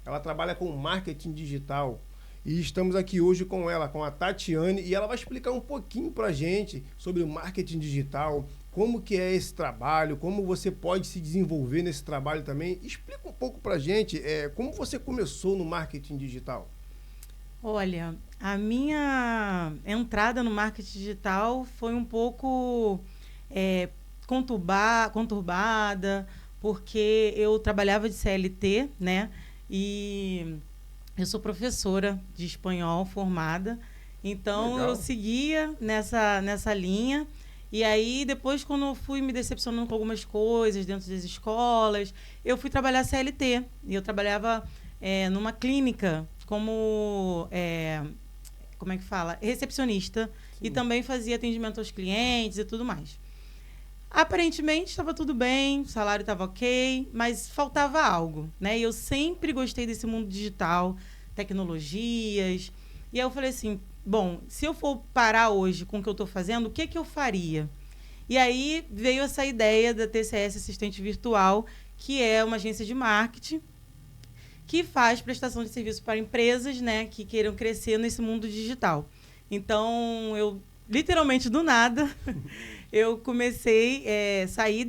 ela trabalha com marketing digital. E estamos aqui hoje com ela, com a Tatiane, e ela vai explicar um pouquinho para a gente sobre o marketing digital, como que é esse trabalho, como você pode se desenvolver nesse trabalho também. Explica um pouco para a gente como você começou no marketing digital. Olha, a minha entrada no marketing digital foi um pouco conturbada, porque eu trabalhava de CLT, né? E eu sou professora de espanhol formada, então Legal. eu seguia nessa linha. E aí, depois, quando eu fui me decepcionando com algumas coisas dentro das escolas, eu fui trabalhar CLT. E eu trabalhava numa clínica como é que fala? Recepcionista. Sim. E também fazia atendimento aos clientes e tudo mais. Aparentemente estava tudo bem, o salário estava ok, mas faltava algo, né? E eu sempre gostei desse mundo digital, tecnologias. E aí eu falei assim, bom, se eu for parar hoje com o que eu estou fazendo, o que eu faria? E aí veio essa ideia da TCS Assistente Virtual, que é uma agência de marketing que faz prestação de serviço para empresas, né, que queiram crescer nesse mundo digital. Então, eu, literalmente do nada, eu comecei a sair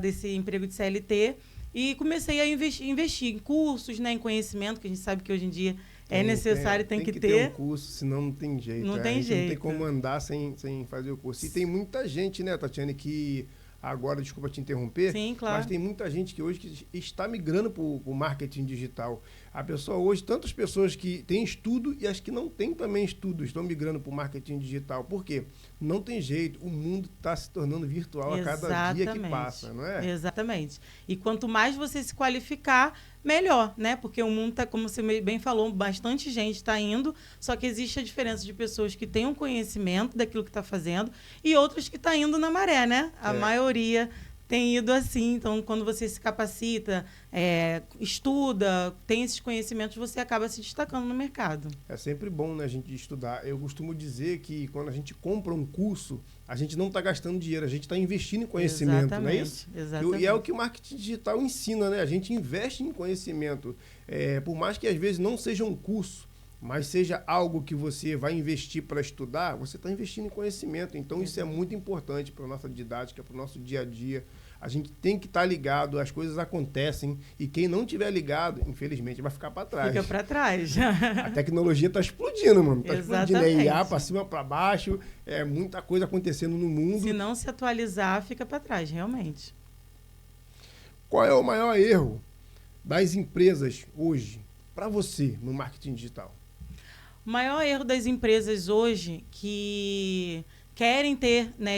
desse emprego de CLT e comecei a investir em cursos, né, em conhecimento, que a gente sabe que hoje em dia é necessário, tem que ter um curso, senão não tem jeito. Não tem a gente jeito. não tem como andar sem fazer o curso. E tem muita gente, né, Tatiane, que agora, desculpa te interromper, Sim, claro. mas tem muita gente que hoje está migrando para o marketing digital. A pessoa hoje, tantas pessoas que têm estudo e as que não têm também estudo, estão migrando para o marketing digital. Por quê? Não tem jeito, o mundo está se tornando virtual a cada dia que passa, não é? Exatamente. E quanto mais você se qualificar, melhor, né? Porque o mundo está, como você bem falou, bastante gente está indo, só que existe a diferença de pessoas que têm um conhecimento daquilo que está fazendo e outras que estão indo na maré, né? A maioria tem ido assim. Então, quando você se capacita, estuda, tem esses conhecimentos, você acaba se destacando no mercado. É sempre bom, né, a gente estudar. Eu costumo dizer que quando a gente compra um curso, a gente não está gastando dinheiro, a gente está investindo em conhecimento, Exatamente, não é isso? Exatamente. E é o que o marketing digital ensina, né? A gente investe em conhecimento. Por mais que às vezes não seja um curso, mas seja algo que você vai investir para estudar, você está investindo em conhecimento. Então, isso é muito importante para a nossa didática, para o nosso dia a dia. A gente tem que estar ligado, as coisas acontecem, e quem não tiver ligado, infelizmente, vai ficar para trás. Fica para trás. A tecnologia está explodindo, mano. Está explodindo. É IA para cima, para baixo, muita coisa acontecendo no mundo. Se não se atualizar, fica para trás, realmente. Qual é o maior erro das empresas hoje, para você, no marketing digital? O maior erro das empresas hoje que querem ter, né,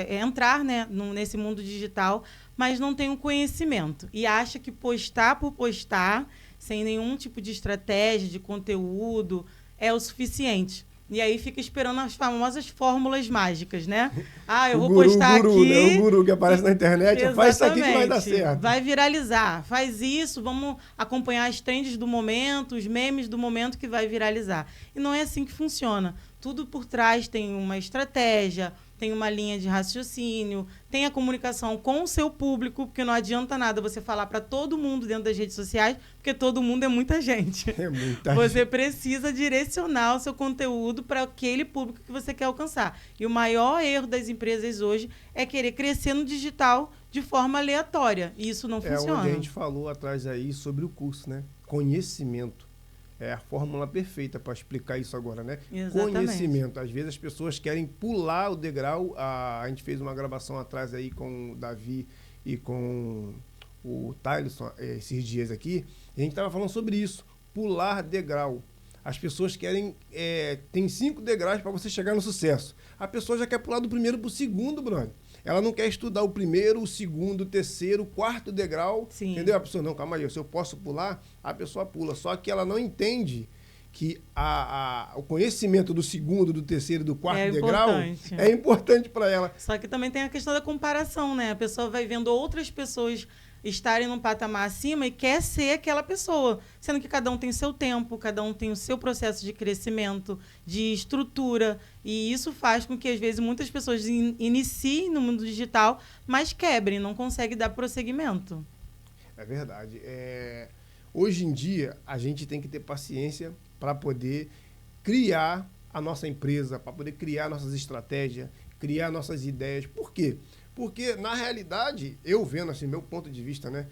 entrar, né, nesse mundo digital, mas não tem um conhecimento. E acha que postar por postar, sem nenhum tipo de estratégia, de conteúdo, é o suficiente. E aí fica esperando as famosas fórmulas mágicas, né? Ah, eu vou postar aqui... Né? O guru que aparece na internet, exatamente, faz isso aqui que vai dar certo. Vai viralizar, faz isso, vamos acompanhar as trends do momento, os memes do momento que vai viralizar. E não é assim que funciona. Tudo por trás tem uma estratégia, tem uma linha de raciocínio, tem a comunicação com o seu público, porque não adianta nada você falar para todo mundo dentro das redes sociais, porque todo mundo é muita gente. É muita Você gente. precisa direcionar o seu conteúdo para aquele público que você quer alcançar. E o maior erro das empresas hoje é querer crescer no digital de forma aleatória. E isso não funciona. É onde a gente falou atrás aí sobre o curso, né? Conhecimento. É a fórmula perfeita para explicar isso agora, né? Exatamente. Conhecimento. Às vezes as pessoas querem pular o degrau. A gente fez uma gravação atrás aí com o Davi e com o Tylerson esses dias aqui. E a gente estava falando sobre isso. Pular degrau. As pessoas querem... tem 5 degraus para você chegar no sucesso. A pessoa já quer pular do primeiro para o segundo, brother. Ela não quer estudar o primeiro, o segundo, o terceiro, o quarto degrau. Sim. Entendeu? A pessoa, não, calma aí, se eu posso pular, a pessoa pula. Só que ela não entende que o conhecimento do segundo, do terceiro e do quarto degrau é importante para ela. Só que também tem a questão da comparação, né? A pessoa vai vendo outras pessoas estarem num patamar acima e quer ser aquela pessoa, sendo que cada um tem seu tempo, cada um tem o seu processo de crescimento, de estrutura, e isso faz com que, às vezes, muitas pessoas iniciem no mundo digital, mas quebrem, não conseguem dar prosseguimento. É verdade. Hoje em dia, a gente tem que ter paciência para poder criar a nossa empresa, para poder criar nossas estratégias, criar nossas ideias. Por quê? Porque, na realidade, eu vendo assim, meu ponto de vista, né?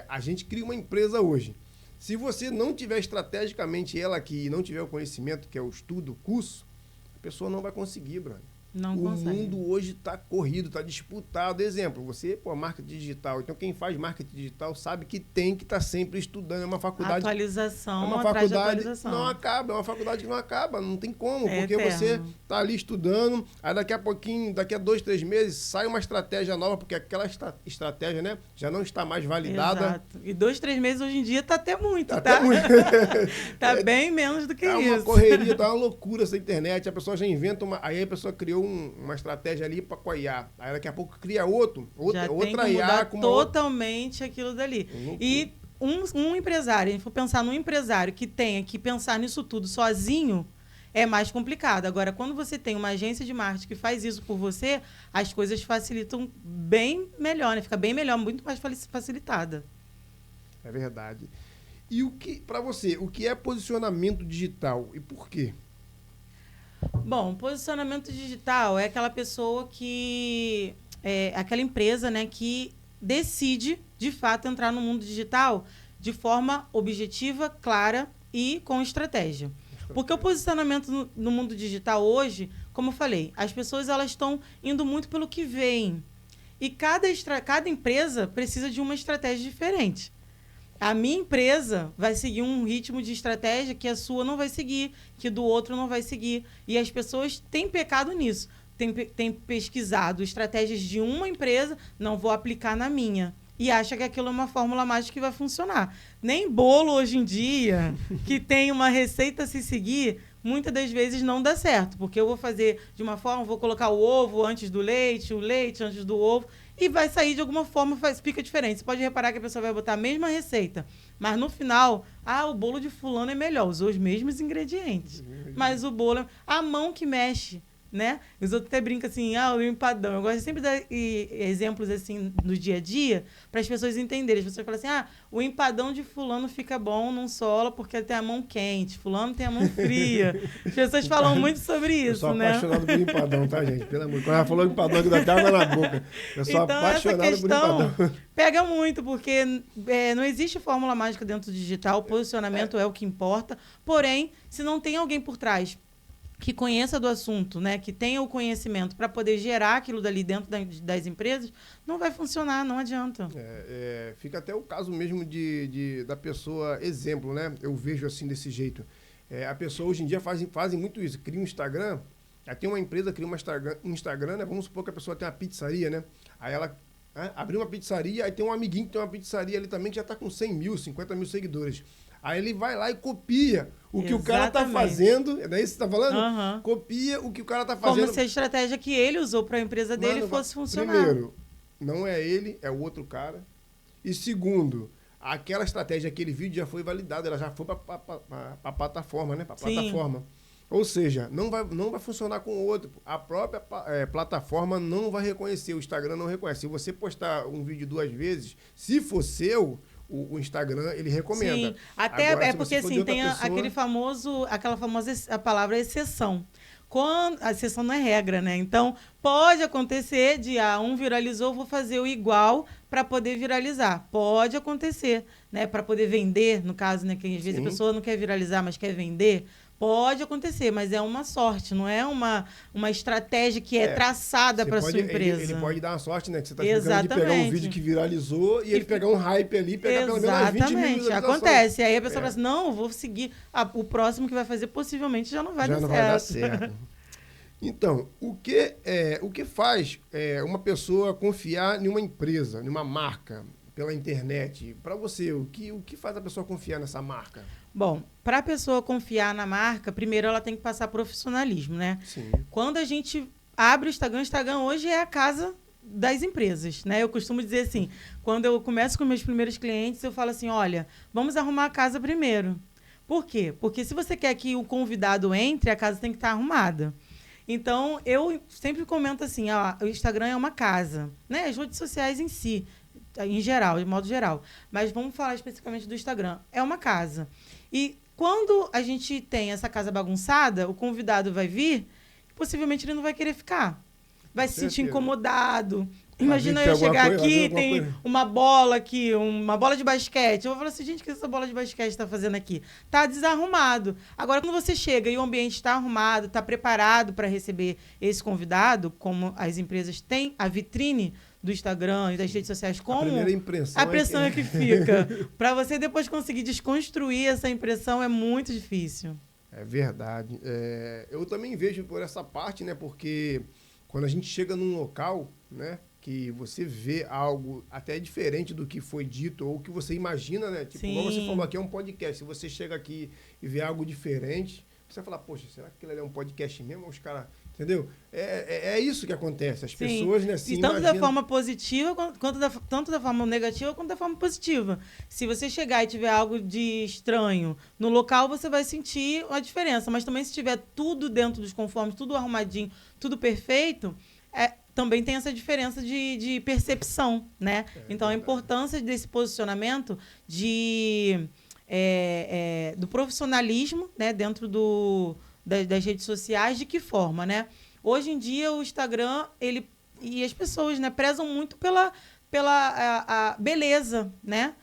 A gente cria uma empresa hoje. Se você não tiver estrategicamente ela aqui e não tiver o conhecimento, que é o estudo, o curso, a pessoa não vai conseguir, brother. Não o consegue. mundo hoje está corrido, está disputado. Exemplo, você, marketing digital. Então, quem faz marketing digital sabe que tem que estar sempre estudando. É uma faculdade... Atualização, é uma atrás de faculdade atualização. não acaba, é uma faculdade que não acaba, não tem como, porque eterno. você está ali estudando, aí daqui a pouquinho, daqui a 2, 3 meses, sai uma estratégia nova, porque aquela estratégia, né, já não está mais validada. Exato. E 2, 3 meses hoje em dia está até muito, tá? Até muito. Tá bem menos do que isso. É uma correria, tá uma loucura essa internet, a pessoa já inventa aí a pessoa criou uma estratégia ali para com a IA, aí daqui a pouco cria outra IA com totalmente aquilo dali. E um empresário, a gente for pensar num empresário que tenha que pensar nisso tudo sozinho, é mais complicado. Agora, quando você tem uma agência de marketing que faz isso por você, as coisas facilitam bem melhor, né? Fica bem melhor, muito mais facilitada. É verdade. E para você, o que é posicionamento digital e por quê? Bom, posicionamento digital é aquela pessoa que... aquela empresa, né, que decide, de fato, entrar no mundo digital de forma objetiva, clara e com estratégia. Porque o posicionamento no mundo digital hoje, como eu falei, as pessoas elas estão indo muito pelo que veem. E cada empresa precisa de uma estratégia diferente. A minha empresa vai seguir um ritmo de estratégia que a sua não vai seguir, que do outro não vai seguir. E as pessoas têm pecado nisso. Têm pesquisado estratégias de uma empresa, não vou aplicar na minha. E acha que aquilo é uma fórmula mágica que vai funcionar. Nem bolo hoje em dia, que tem uma receita a se seguir, muitas das vezes não dá certo. Porque eu vou fazer de uma forma, vou colocar o ovo antes do leite, o leite antes do ovo, e vai sair de alguma forma, fica diferente. Você pode reparar que a pessoa vai botar a mesma receita, mas no final, o bolo de fulano é melhor, usou os mesmos ingredientes. Mas o bolo é a mão que mexe, né? Os outros até brincam assim, o empadão. Eu gosto de sempre de dar exemplos assim no dia a dia para as pessoas entenderem. As pessoas falam assim, o empadão de fulano fica bom, não sola porque ele tem a mão quente, fulano tem a mão fria. As pessoas falam muito sobre isso, né? Eu sou apaixonado por empadão, tá, gente? Pelo amor. Quando ela falou empadão, eu dá até água na boca. Eu sou então, apaixonado essa questão por empadão. Pega muito, porque não existe fórmula mágica dentro do digital, o posicionamento é o que importa. Porém, se não tem alguém por trás que conheça do assunto, né, que tenha o conhecimento para poder gerar aquilo dali dentro das empresas, não vai funcionar, não adianta. Fica até o caso mesmo da pessoa, exemplo, né? Eu vejo assim desse jeito. A pessoa hoje em dia fazem muito isso, cria um Instagram, aí tem uma empresa, cria um Instagram, né? Vamos supor que a pessoa tem uma pizzaria, né? Aí ela abriu uma pizzaria, aí tem um amiguinho que tem uma pizzaria ali também que já está com 100 mil, 50 mil seguidores. Aí ele vai lá e copia o que o cara tá fazendo. É daí que você tá falando? Uhum. Copia o que o cara tá fazendo. Como se a estratégia que ele usou para a empresa dele fosse funcionar. Primeiro, não é ele, é o outro cara. E segundo, aquela estratégia, aquele vídeo já foi validado, ela já foi para a plataforma, né? Para plataforma. Ou seja, não vai funcionar com o outro. A própria plataforma não vai reconhecer, o Instagram não reconhece. Se você postar um vídeo 2 vezes, se for seu, o Instagram, ele recomenda. Sim, até agora, porque assim, tem aquela famosa palavra exceção. A exceção não é regra, né? Então, pode acontecer de um viralizou, vou fazer o igual para poder viralizar. Pode acontecer, né? Para poder vender, no caso, né? Que às vezes a pessoa não quer viralizar, mas quer vender. Pode acontecer, mas é uma sorte, não é uma estratégia que é traçada para sua empresa. Ele pode dar uma sorte, né? Que você está ficando de pegar um vídeo que viralizou e ele pegar um hype ali, pegar pelo menos 20 mil visualizações. Acontece. Aí a pessoa fala assim, não, eu vou seguir. O próximo que vai fazer possivelmente já não vai dar certo. Então, o que faz uma pessoa confiar em uma empresa, em uma marca, pela internet? Para você, o que faz a pessoa confiar nessa marca? Bom, para a pessoa confiar na marca, primeiro ela tem que passar profissionalismo, né? Sim. Quando a gente abre o Instagram hoje é a casa das empresas, né? Eu costumo dizer assim, quando eu começo com meus primeiros clientes, eu falo assim, olha, vamos arrumar a casa primeiro. Por quê? Porque se você quer que o convidado entre, a casa tem que estar arrumada. Então, eu sempre comento assim, o Instagram é uma casa, né? As redes sociais em si. em geral, de modo geral. Mas vamos falar especificamente do Instagram. É uma casa. E quando a gente tem essa casa bagunçada, o convidado vai vir, possivelmente ele não vai querer ficar. Vai se sentir incomodado. Imagina eu chegar aqui, tem uma bola aqui, uma bola de basquete. Eu vou falar assim, gente, o que essa bola de basquete está fazendo aqui? Tá desarrumado. Agora, quando você chega e o ambiente está arrumado, está preparado para receber esse convidado, como as empresas têm a vitrine do Instagram e das redes sociais, como a primeira impressão a impressão é que fica. Para você depois conseguir desconstruir essa impressão é muito difícil. É verdade. Eu também vejo por essa parte, né? Porque quando a gente chega num local, né? Que você vê algo até diferente do que foi dito ou que você imagina, né? Tipo, como você falou aqui, é um podcast. Se você chega aqui e vê algo diferente, você vai falar, poxa, será que aquilo ali é um podcast mesmo? Os caras, entendeu? É isso que acontece. As pessoas, né? E tanto da forma positiva, tanto da forma negativa, quanto da forma positiva. Se você chegar e tiver algo de estranho no local, você vai sentir a diferença. Mas também se tiver tudo dentro dos conformes, tudo arrumadinho, tudo perfeito, também tem essa diferença de percepção, né? Então, a importância desse posicionamento do profissionalismo, né? Dentro das redes sociais, de que forma, né? Hoje em dia, o Instagram, e as pessoas, né, prezam muito pela a beleza, né?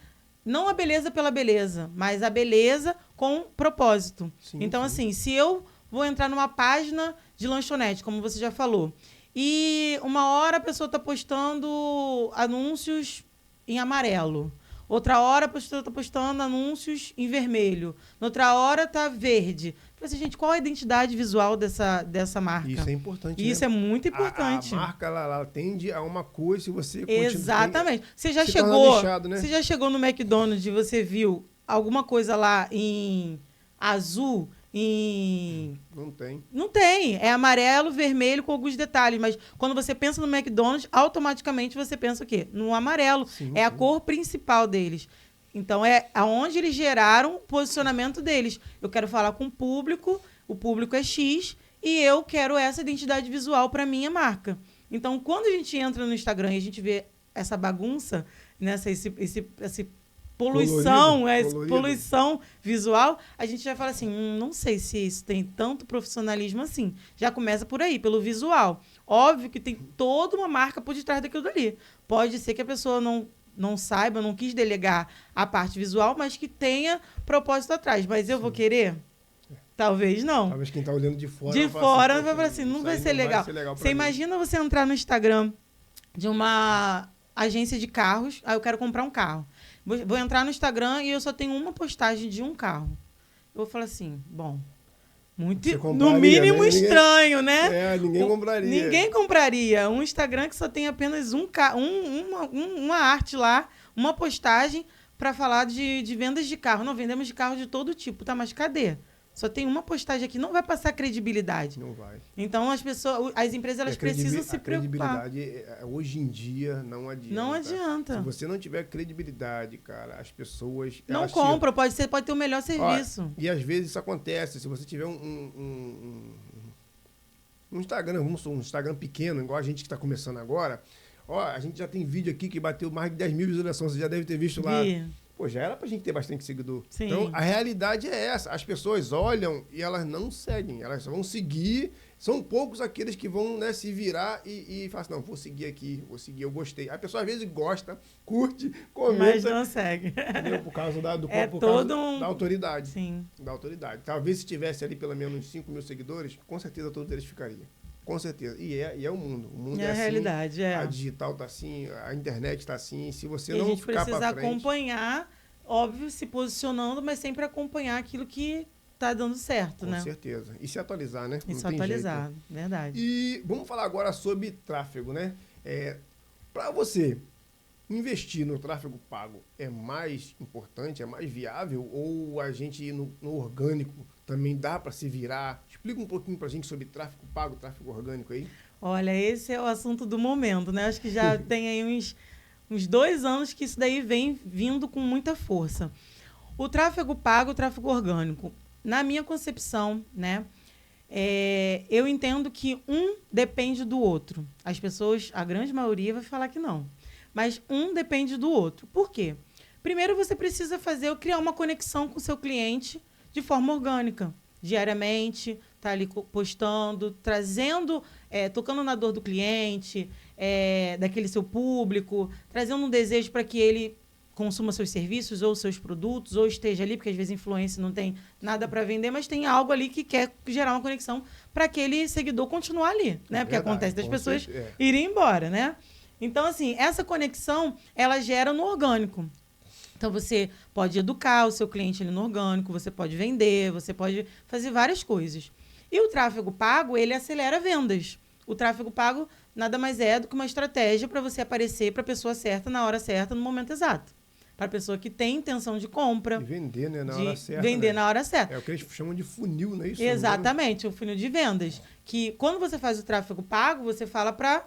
Não a beleza pela beleza, mas a beleza com propósito. Então, assim, se eu vou entrar numa página de lanchonete, como você já falou, e uma hora a pessoa está postando anúncios em amarelo. Outra hora a pessoa está postando anúncios em vermelho. Noutra hora está verde. Falei assim, gente, qual a identidade visual dessa marca? Isso é importante. Isso, né? É muito importante. A marca, ela tende a uma coisa se você... Exatamente. Você já chegou no McDonald's e você viu alguma coisa lá em azul... Não tem. É amarelo, vermelho com alguns detalhes. Mas quando você pensa no McDonald's, automaticamente você pensa o quê? No amarelo. A cor principal deles. Então, é aonde eles geraram o posicionamento deles. Eu quero falar com o público é X, e eu quero essa identidade visual para minha marca. Então, quando a gente entra no Instagram e a gente vê essa bagunça, esse poluição visual, a gente vai falar assim, não sei se isso tem tanto profissionalismo assim. Já começa por aí, pelo visual. Óbvio que tem toda uma marca por detrás daquilo dali. Pode ser que a pessoa não saiba, não quis delegar a parte visual, mas que tenha propósito atrás. Mas eu vou querer? Talvez não. Talvez quem está olhando de fora... vai falar assim, não vai ser legal. Você imagina você entrar no Instagram de uma agência de carros, aí eu quero comprar um carro. Vou entrar no Instagram e eu só tenho uma postagem de um carro. Eu vou falar assim, no mínimo estranho, né? Ninguém compraria. Ninguém compraria. Um Instagram que só tem apenas uma arte lá, uma postagem para falar de vendas de carro. Não, vendemos de carro de todo tipo, tá? Mas cadê? Só tem uma postagem aqui, não vai passar credibilidade. Não vai. Então, as empresas, elas precisam se preocupar. A credibilidade, hoje em dia, não adianta. Não adianta. Se você não tiver credibilidade, cara, as pessoas... Não compram, pode ter o melhor serviço. E às vezes isso acontece. Se você tiver um Instagram, um Instagram pequeno, igual a gente que está começando agora, a gente já tem vídeo aqui que bateu mais de 10 mil visualizações. Você já deve ter visto lá. Pô, já era pra gente ter bastante seguidor. Sim. Então, a realidade é essa. As pessoas olham e elas não seguem. Elas vão seguir. São poucos aqueles que vão, né, se virar e falar assim, não, vou seguir aqui, eu gostei. A pessoa, às vezes, gosta, curte, comenta. Mas não segue. Entendeu? Por causa da autoridade. Sim. Da autoridade. Talvez se tivesse ali pelo menos 5 mil seguidores, com certeza todos eles ficariam. Com certeza. E é o mundo. O mundo é a assim. Realidade, A digital tá assim, a internet tá assim. Se você não ficar pra frente... A gente precisa acompanhar, óbvio, se posicionando, mas sempre acompanhar aquilo que tá dando certo, né? Com certeza. E se atualizar, né? E se atualizar, verdade. E vamos falar agora sobre tráfego, né? Para você, investir no tráfego pago é mais importante, é mais viável? Ou a gente ir no orgânico também dá para se virar? Explica um pouquinho para a gente sobre tráfego pago, tráfego orgânico aí. Olha, esse é o assunto do momento, né? Acho que já tem aí uns 2 anos que isso daí vem vindo com muita força. O tráfego pago, o tráfego orgânico, na minha concepção, né? Eu entendo que um depende do outro. As pessoas, a grande maioria, vai falar que não. mas um depende do outro. Por quê? Primeiro, você precisa criar uma conexão com o seu cliente de forma orgânica, diariamente, tá ali postando, trazendo, tocando na dor do cliente, daquele seu público, trazendo um desejo para que ele consuma seus serviços ou seus produtos, ou esteja ali, porque às vezes influência não tem nada para vender, mas tem algo ali que quer gerar uma conexão para aquele seguidor continuar ali, né? Porque acontece das pessoas irem embora, né? Então, assim, essa conexão, ela gera no orgânico. Então, você pode educar o seu cliente ali no orgânico, você pode vender, você pode fazer várias coisas. E o tráfego pago, ele acelera vendas. O tráfego pago nada mais é do que uma estratégia para você aparecer para a pessoa certa, na hora certa, no momento exato. Para a pessoa que tem intenção de compra. E vender, né? Na hora certa. Vender, né? Na hora certa. É o que eles chamam de funil, não é isso? Exatamente, o funil de vendas. Que quando você faz o tráfego pago, você fala para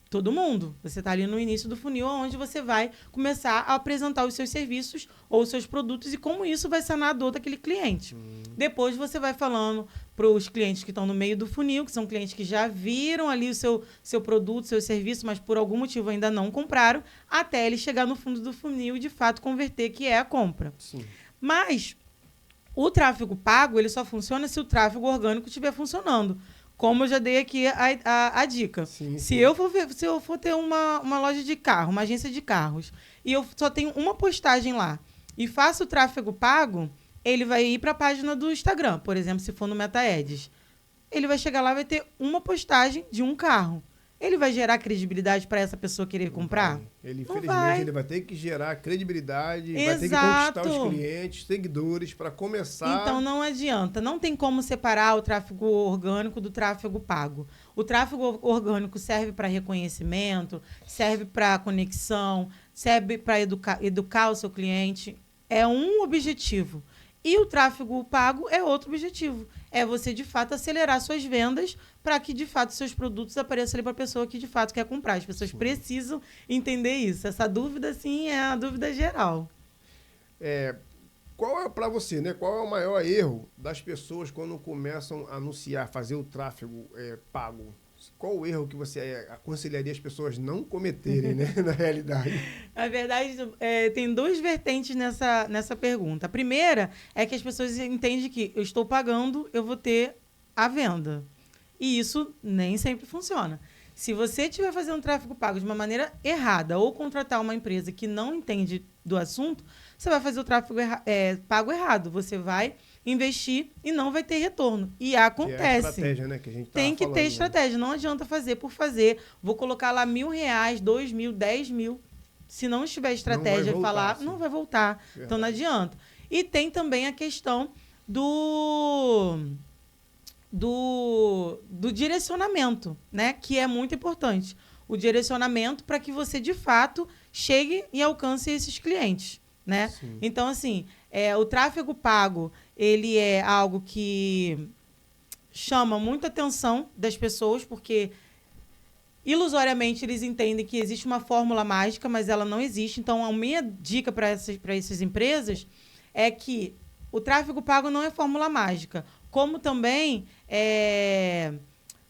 todo mundo. Você está ali no início do funil, onde você vai começar a apresentar os seus serviços ou os seus produtos e como isso vai sanar a dor daquele cliente. Depois você vai falando para os clientes que estão no meio do funil, que são clientes que já viram ali o seu produto, seu serviço, mas por algum motivo ainda não compraram, até ele chegar no fundo do funil e, de fato, converter, que é a compra. Sim. Mas o tráfego pago, ele só funciona se o tráfego orgânico estiver funcionando. Como eu já dei aqui a dica. Sim, se eu for ter uma loja de carro, uma agência de carros, e eu só tenho uma postagem lá e faço o tráfego pago, ele vai ir para a página do Instagram, por exemplo, se for no Meta Ads. Ele vai chegar lá e vai ter uma postagem de um carro. Ele vai gerar credibilidade para essa pessoa querer comprar? Infelizmente, ele vai ter que gerar credibilidade, vai ter que conquistar os clientes, seguidores, para começar... Então, não adianta. Não tem como separar o tráfego orgânico do tráfego pago. O tráfego orgânico serve para reconhecimento, serve para conexão, serve para educar o seu cliente. É um objetivo. E o tráfego pago é outro objetivo. É você, de fato, acelerar suas vendas para que, de fato, seus produtos apareçam ali para a pessoa que, de fato, quer comprar. As pessoas precisam entender isso. Essa dúvida, sim, é a dúvida geral. Qual é, para você, né? Qual é o maior erro das pessoas quando começam a anunciar, fazer o tráfego pago? Qual o erro que você aconselharia as pessoas não cometerem, né, na realidade? Na verdade, tem duas vertentes nessa pergunta. A primeira é que as pessoas entendem que eu estou pagando, eu vou ter a venda. E isso nem sempre funciona. Se você estiver fazendo tráfego pago de uma maneira errada ou contratar uma empresa que não entende do assunto, você vai fazer o tráfego pago errado. Você vai investir e não vai ter retorno. E acontece. Que é a estratégia, né, que a gente tem que falando, ter estratégia. Não adianta fazer por fazer. Vou colocar lá R$1.000, R$2.000, R$10.000. Se não estiver estratégia, não vai voltar. Verdade. Então não adianta. E tem também a questão do direcionamento, né? Que é muito importante. O direcionamento para que você, de fato, chegue e alcance esses clientes, né? Sim. Então, assim, o tráfego pago, ele é algo que chama muita atenção das pessoas, porque ilusoriamente eles entendem que existe uma fórmula mágica, mas ela não existe. Então, a minha dica para essas empresas é que o tráfego pago não é fórmula mágica, como também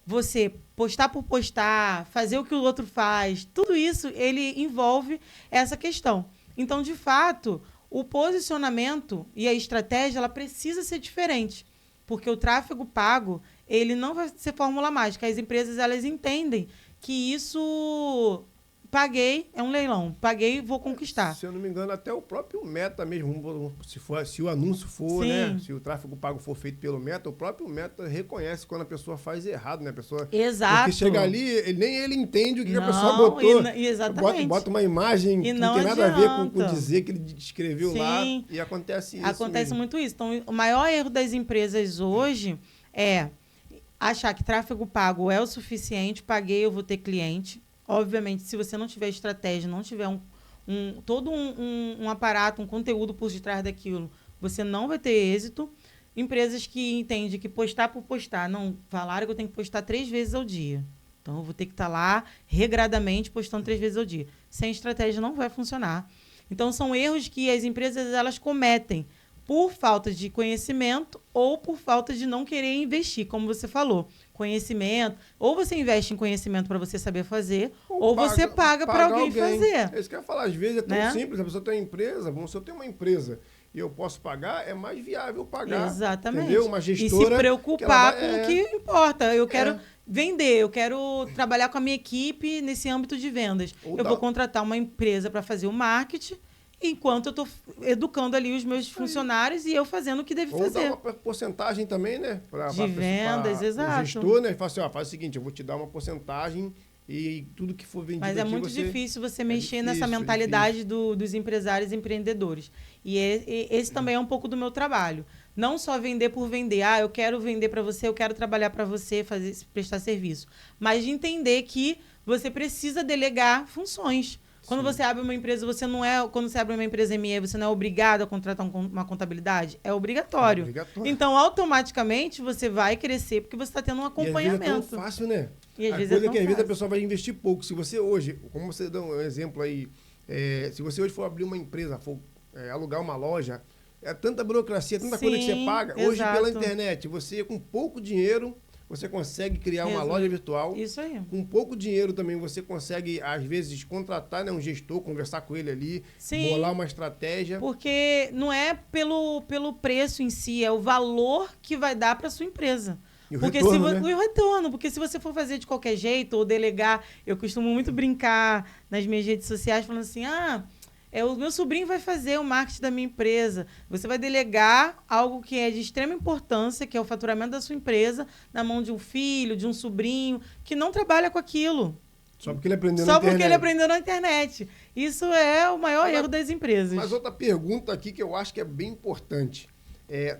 você postar por postar, fazer o que o outro faz, tudo isso ele envolve essa questão. Então, de fato, o posicionamento e a estratégia ela precisa ser diferente, porque o tráfego pago ele não vai ser fórmula mágica. As empresas elas entendem que isso paguei, é um leilão, paguei, vou conquistar. Se eu não me engano, até o próprio Meta mesmo, se o anúncio for, né, se o tráfego pago for feito pelo Meta, o próprio Meta reconhece quando a pessoa faz errado, né? A pessoa, exato. Porque chega ali, nem ele entende o que a pessoa botou. Exatamente. Bota uma imagem que não tem nada a ver com dizer que ele escreveu lá, e acontece isso. Acontece mesmo. muito isso. Então, o maior erro das empresas hoje é achar que tráfego pago é o suficiente, paguei, eu vou ter cliente. Obviamente, se você não tiver estratégia, não tiver todo um aparato, um conteúdo por detrás daquilo, você não vai ter êxito. Empresas que entendem que postar por postar, não, falaram que eu tenho que postar 3 vezes ao dia. Então, eu vou ter que estar lá regradamente postando 3 vezes ao dia. Sem estratégia não vai funcionar. Então, são erros que as empresas elas cometem por falta de conhecimento ou por falta de não querer investir, como você falou. Conhecimento, ou você investe em conhecimento para você saber fazer, ou você paga para alguém fazer. É isso que eu ia falar, às vezes é tão né? simples, a pessoa tem uma empresa, vamos se eu tenho uma empresa e eu posso pagar, é mais viável pagar. Exatamente. Entendeu? Uma gestora. E se preocupar com o que importa. Eu quero vender, eu quero trabalhar com a minha equipe nesse âmbito de vendas. Eu vou contratar uma empresa para fazer o marketing, enquanto eu estou educando ali os meus funcionários e eu fazendo o que deve fazer. Ou dar uma porcentagem também, né? De vendas, exato. O gestor, né? Fala assim, faz o seguinte, eu vou te dar uma porcentagem e tudo que for vendido Mas é aqui, muito difícil você mexer nessa mentalidade dos empresários e empreendedores. E esse também é um pouco do meu trabalho. Não só vender por vender. Eu quero vender para você, eu quero trabalhar para você, prestar serviço. Mas de entender que você precisa delegar funções. Quando você abre uma empresa, quando você abre uma empresa ME, você não é obrigado a contratar uma contabilidade? É obrigatório. É obrigatório. Então, automaticamente, você vai crescer porque você está tendo um acompanhamento. E às vezes é tão fácil, né? E às a vezes coisa é tão que às vezes a fácil. pessoa vai investir pouco. Se você hoje, como você dá um exemplo aí, se você hoje for abrir uma empresa, for alugar uma loja, é tanta burocracia, tanta coisa que você paga. Exato. Hoje, pela internet, você com pouco dinheiro, você consegue criar uma loja virtual. Isso aí. Com pouco dinheiro também você consegue, às vezes, contratar um gestor, conversar com ele ali, bolar uma estratégia. Porque não é pelo preço em si, é o valor que vai dar para sua empresa. E o porque retorno, o retorno, porque se você for fazer de qualquer jeito ou delegar, eu costumo muito brincar nas minhas redes sociais falando assim, o meu sobrinho vai fazer o marketing da minha empresa. Você vai delegar algo que é de extrema importância, que é o faturamento da sua empresa, na mão de um filho, de um sobrinho, que não trabalha com aquilo. Só porque ele aprendeu na internet. Só porque ele aprendeu na internet. Isso é o maior erro das empresas. Mas outra pergunta aqui que eu acho que é bem importante.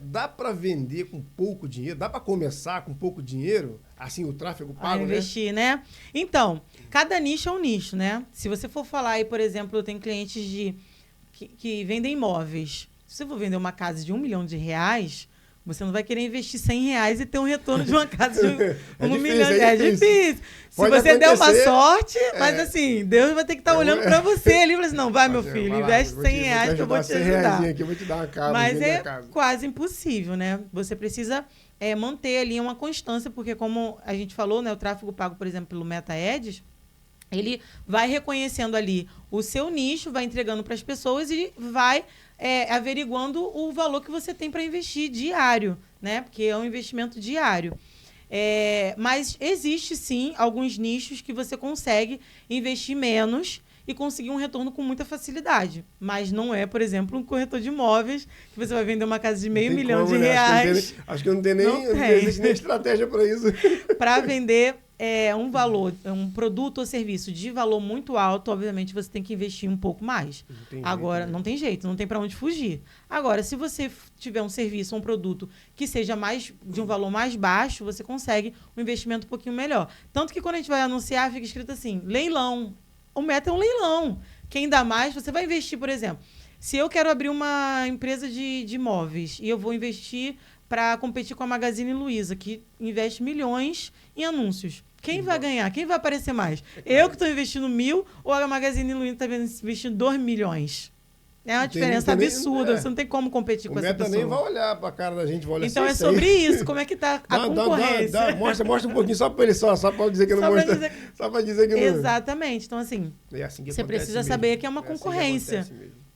Dá para vender com pouco dinheiro? Dá para começar com pouco dinheiro? Assim, o tráfego pago, investir, né? Então, cada nicho é um nicho, né? Se você for falar aí, por exemplo, eu tenho clientes que vendem imóveis. Se você for vender uma casa de R$1 milhão, você não vai querer investir R$100 e ter um retorno de uma casa de um milhão. É difícil. Se você der uma sorte, mas assim, Deus vai ter que estar olhando para você ali e falar assim, não, vai, meu filho, investe R$100 que eu vou te ajudar. Aqui, eu vou te dar uma casa, mas é quase impossível, né? Você precisa manter ali uma constância, porque como a gente falou, né, o tráfego pago, por exemplo, pelo Meta Ads, ele vai reconhecendo ali o seu nicho, vai entregando para as pessoas e vai averiguando o valor que você tem para investir diário, né? Porque é um investimento diário. Mas existe, sim, alguns nichos que você consegue investir menos e conseguir um retorno com muita facilidade. Mas não é, por exemplo, um corretor de imóveis que você vai vender uma casa de R$500 mil. Acho que não tem nem estratégia para isso. Para vender um valor, um produto ou serviço de valor muito alto, obviamente você tem que investir um pouco mais. Agora, não tem jeito, não tem para onde fugir. Agora, se você tiver um serviço ou um produto que seja de um valor mais baixo, você consegue um investimento um pouquinho melhor. Tanto que quando a gente vai anunciar, fica escrito assim, leilão. O Meta é um leilão. Quem dá mais, você vai investir, por exemplo. Se eu quero abrir uma empresa de imóveis e eu vou investir para competir com a Magazine Luiza, que investe milhões em anúncios. Quem vai ganhar? Quem vai aparecer mais? Eu que estou investindo 1.000 ou a Magazine Luiza está investindo 2 milhões? É uma diferença absurda. Você não tem como competir com essa pessoa. O Meta nem vai olhar para a cara da gente. Vai olhar então é sobre isso. Como é que está a concorrência? Mostra um pouquinho só para ele, só para dizer que não mostra. Só para dizer que não... Exatamente. Então, assim, você precisa saber que é uma concorrência.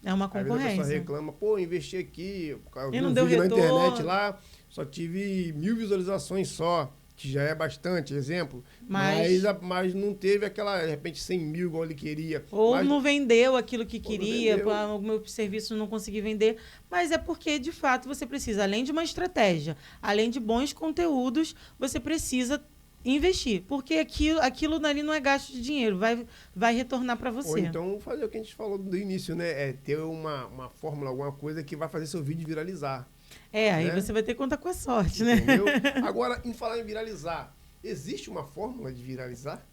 É uma concorrência. A pessoa reclama, investi aqui, eu vi não um deu vídeo retorno. na internet lá, só tive 1.000 visualizações só, que já é bastante, exemplo. Mas não teve aquela, de repente, 100 mil igual ele queria. Ou não vendeu aquilo que queria, o meu serviço não consegui vender. Mas é porque, de fato, você precisa, além de uma estratégia, além de bons conteúdos, você precisa investir, porque aquilo dali não é gasto de dinheiro, vai retornar para você. Ou então fazer o que a gente falou do início, né? Ter uma fórmula, alguma coisa que vai fazer seu vídeo viralizar. Aí você vai ter que contar com a sorte, né? Entendeu? Agora, em falar em viralizar, existe uma fórmula de viralizar?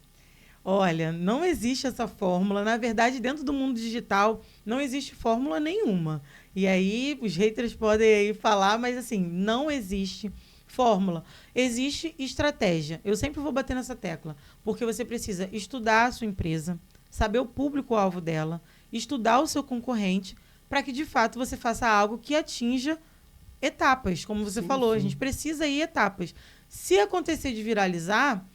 Olha, não existe essa fórmula. Na verdade, dentro do mundo digital, não existe fórmula nenhuma. E aí, os haters podem aí falar, mas assim, não existe fórmula. Existe estratégia. Eu sempre vou bater nessa tecla, porque você precisa estudar a sua empresa, saber o público-alvo dela, estudar o seu concorrente, para que, de fato, você faça algo que atinja etapas, como você falou. A gente precisa ir etapas. Se acontecer de viralizar,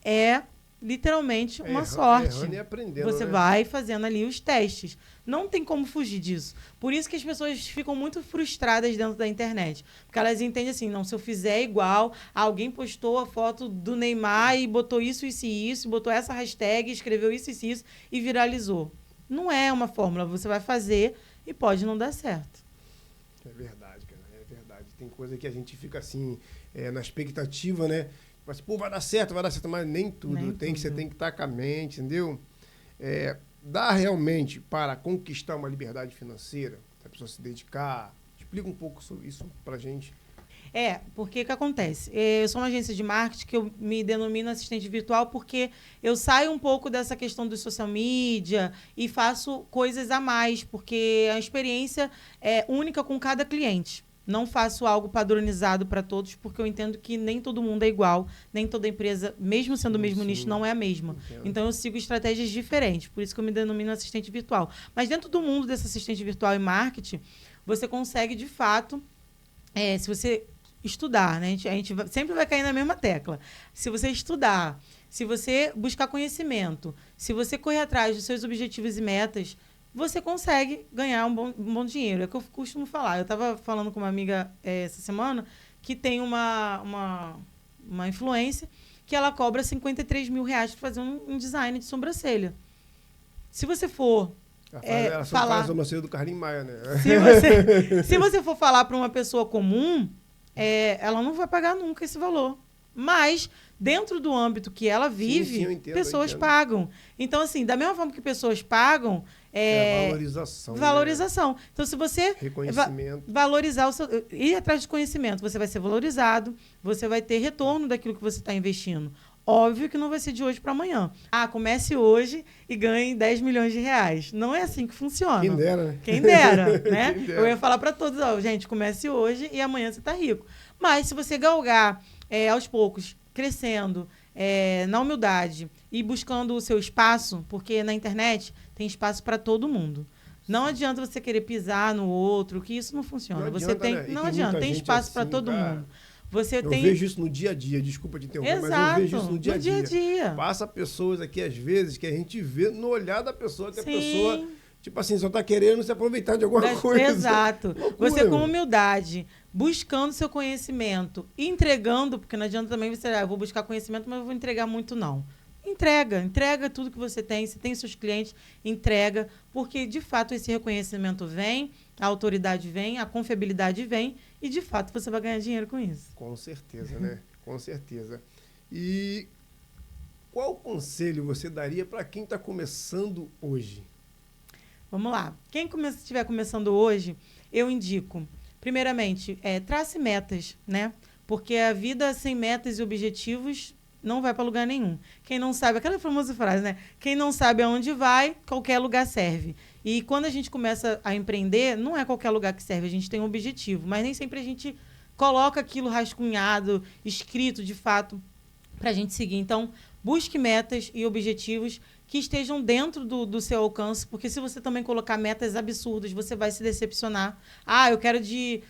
é literalmente uma sorte. Errando e aprendendo, você vai fazendo ali os testes. Não tem como fugir disso. Por isso que as pessoas ficam muito frustradas dentro da internet. Porque elas entendem assim, não, se eu fizer igual, alguém postou a foto do Neymar e botou isso, isso e isso, botou essa hashtag, escreveu isso, isso e isso e viralizou. Não é uma fórmula. Você vai fazer e pode não dar certo. É verdade, cara. É verdade. Tem coisa que a gente fica assim, na expectativa, né? Mas, pô, vai dar certo, mas nem tudo. Você tem que estar com a mente, entendeu? Dá realmente para conquistar uma liberdade financeira, a pessoa se dedicar. Explica um pouco sobre isso pra gente. Porque o que acontece? Eu sou uma agência de marketing que eu me denomino assistente virtual porque eu saio um pouco dessa questão do social media e faço coisas a mais, porque a experiência é única com cada cliente. Não faço algo padronizado para todos, porque eu entendo que nem todo mundo é igual, nem toda empresa, mesmo sendo o mesmo nicho, não é a mesma. Entendo. Então, eu sigo estratégias diferentes, por isso que eu me denomino assistente virtual. Mas dentro do mundo desse assistente virtual e marketing, você consegue, de fato, se você estudar, né? A gente sempre vai cair na mesma tecla. Se você estudar, se você buscar conhecimento, se você correr atrás dos seus objetivos e metas, você consegue ganhar um bom dinheiro. É o que eu costumo falar. Eu estava falando com uma amiga essa semana que tem uma influência que ela cobra 53 mil reais para fazer um design de sobrancelha. Se você for ela falar... faz a sobrancelha do Carlinhos Maia, né? Se você for falar para uma pessoa comum, ela não vai pagar nunca esse valor. Mas, dentro do âmbito que ela vive, eu entendo, pessoas pagam. Então, assim, da mesma forma que pessoas pagam... valorização. Valorização. Né? Então, se você valorizar o seu... ir atrás de conhecimento, você vai ser valorizado, você vai ter retorno daquilo que você está investindo. Óbvio que não vai ser de hoje para amanhã. Comece hoje e ganhe 10 milhões de reais. Não é assim que funciona. Quem dera, né? Quem dera, né? Quem dera. Eu ia falar para todos, gente, comece hoje e amanhã você está rico. Mas se você galgar aos poucos, crescendo, na humildade e buscando o seu espaço, porque na internet tem espaço para todo mundo. Não adianta você querer pisar no outro, que isso não funciona. Não adianta, tem espaço para todo mundo. Eu vejo isso no dia a dia, desculpa te interromper, mas eu vejo isso no dia a dia. Passa pessoas aqui, às vezes, que a gente vê no olhar da pessoa, que a pessoa, tipo assim, só está querendo se aproveitar de alguma coisa. Exato. Você com humildade, buscando seu conhecimento, entregando, porque não adianta também você, eu vou buscar conhecimento, mas eu vou entregar muito, não. Entrega tudo que você tem. Se tem seus clientes, entrega, porque, de fato, esse reconhecimento vem, a autoridade vem, a confiabilidade vem, e, de fato, você vai ganhar dinheiro com isso. Com certeza, né? Com certeza. E qual conselho você daria para quem está começando hoje? Vamos lá. Quem estiver começando hoje, eu indico, primeiramente, trace metas, né? Porque a vida sem metas e objetivos não vai para lugar nenhum. Quem não sabe, aquela famosa frase, né? Quem não sabe aonde vai, qualquer lugar serve. E quando a gente começa a empreender, não é qualquer lugar que serve, a gente tem um objetivo, mas nem sempre a gente coloca aquilo rascunhado, escrito de fato, para a gente seguir. Então, busque metas e objetivos que estejam dentro do seu alcance, porque se você também colocar metas absurdas, você vai se decepcionar. Eu quero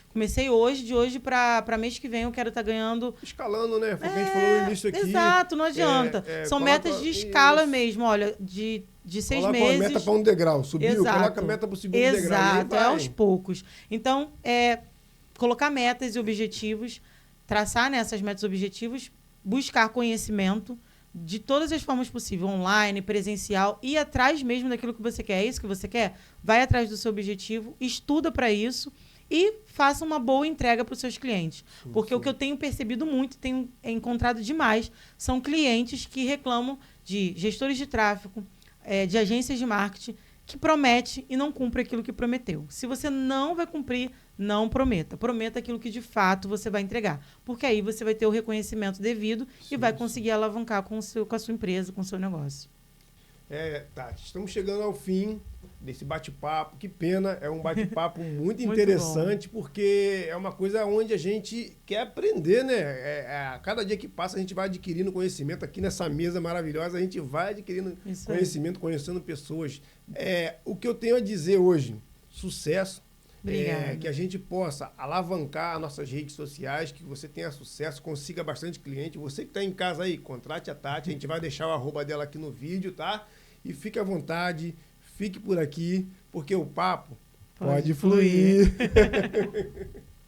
comecei hoje, de hoje para mês que vem eu quero estar ganhando... Escalando, né? Foi o que a gente falou no início aqui. Exato, não adianta. São metas de escala mesmo, olha, de 6 meses... Coloca uma meta para um degrau, subiu, coloca a meta para o segundo degrau. Exato, aos poucos. Então, colocar metas e objetivos, traçar nessas metas e objetivos, buscar conhecimento, de todas as formas possíveis, online, presencial, ir atrás mesmo daquilo que você quer. É isso que você quer? Vai atrás do seu objetivo, estuda para isso e faça uma boa entrega para os seus clientes. Porque o que eu tenho percebido muito, tenho encontrado demais, são clientes que reclamam de gestores de tráfego, de agências de marketing, que promete e não cumpre aquilo que prometeu. Se você não vai cumprir, não prometa. Prometa aquilo que de fato você vai entregar. Porque aí você vai ter o reconhecimento devido e vai conseguir alavancar com a sua empresa, com o seu negócio. Tati, estamos chegando ao fim desse bate-papo. Que pena, é um bate-papo muito interessante, porque é uma coisa onde a gente quer aprender, né? A cada dia que passa a gente vai adquirindo conhecimento. Aqui nessa mesa maravilhosa a gente vai adquirindo conhecimento, conhecendo pessoas. O que eu tenho a dizer hoje, sucesso. Obrigada. Que a gente possa alavancar as nossas redes sociais, que você tenha sucesso, consiga bastante cliente. Você que está em casa aí, contrate a Tati, a gente vai deixar o arroba dela aqui no vídeo, tá? E fique à vontade, fique por aqui, porque o papo pode fluir.